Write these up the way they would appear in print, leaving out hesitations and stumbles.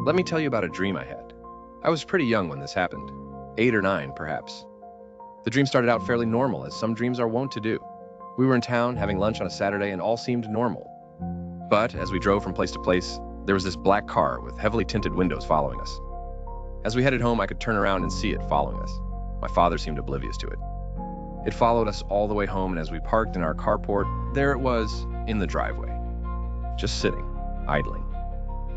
Let me tell you about a dream I had. I was pretty young when this happened, 8 or 9 perhaps. The dream started out fairly normal, as some dreams are wont to do. We were in town having lunch on a Saturday and all seemed normal. But as we drove from place to place, there was this black car with heavily tinted windows following us. As we headed home, I could turn around and see it following us. My father seemed oblivious to it. It followed us all the way home, and as we parked in our carport, there it was in the driveway, just sitting, idling.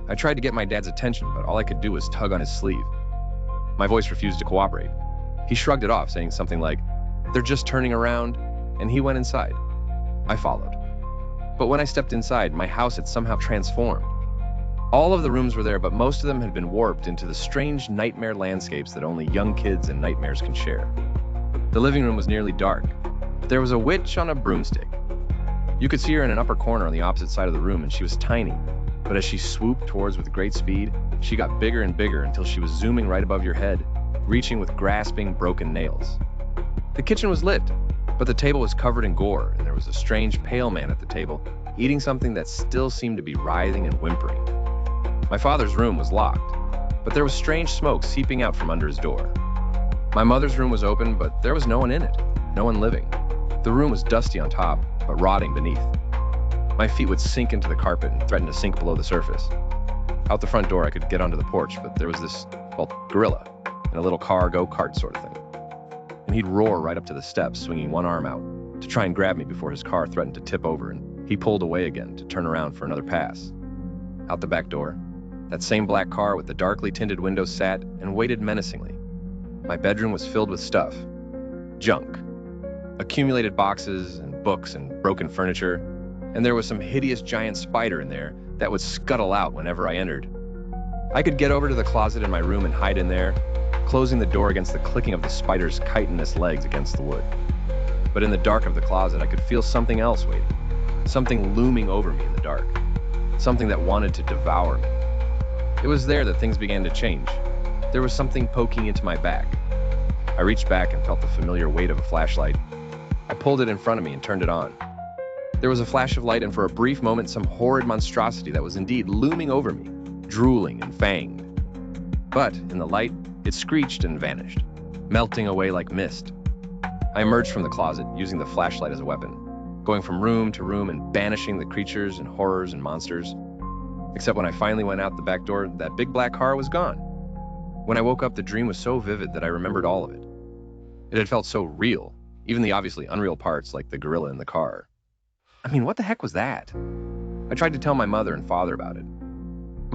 I tried to get my dad's attention, but all I could do was tug on his sleeve. My voice refused to cooperate. He shrugged it off, saying something like, "They're just turning around," and he went inside. I followed. But when I stepped inside, my house had somehow transformed. All of the rooms were there, but most of them had been warped into the strange nightmare landscapes that only young kids and nightmares can share. The living room was nearly dark, but there was a witch on a broomstick. You could see her in an upper corner on the opposite side of the room, and she was tiny. But as she swooped towards with great speed, she got bigger and bigger until she was zooming right above your head, reaching with grasping, broken nails. The kitchen was lit, but the table was covered in gore, and there was a strange pale man at the table, eating something that still seemed to be writhing and whimpering. My father's room was locked, but there was strange smoke seeping out from under his door. My mother's room was open, but there was no one in it, no one living. The room was dusty on top, but rotting beneath. My feet would sink into the carpet and threaten to sink below the surface. Out the front door, I could get onto the porch, but there was this, gorilla in a little car go-kart sort of thing. And he'd roar right up to the steps, swinging one arm out to try and grab me before his car threatened to tip over, and he pulled away again to turn around for another pass. Out the back door, that same black car with the darkly tinted windows sat and waited menacingly. My bedroom was filled with stuff. Junk. Accumulated boxes and books and broken furniture, and there was some hideous giant spider in there that would scuttle out whenever I entered. I could get over to the closet in my room and hide in there, closing the door against the clicking of the spider's chitinous legs against the wood. But in the dark of the closet, I could feel something else waiting, something looming over me in the dark, something that wanted to devour me. It was there that things began to change. There was something poking into my back. I reached back and felt the familiar weight of a flashlight. I pulled it in front of me and turned it on. There was a flash of light, and for a brief moment, some horrid monstrosity that was indeed looming over me, drooling and fanged. But in the light, it screeched and vanished, melting away like mist. I emerged from the closet, using the flashlight as a weapon, going from room to room and banishing the creatures and horrors and monsters. Except when I finally went out the back door, that big black car was gone. When I woke up, the dream was so vivid that I remembered all of it. It had felt so real, even the obviously unreal parts like the gorilla in the car. I mean, what the heck was that? I tried to tell my mother and father about it,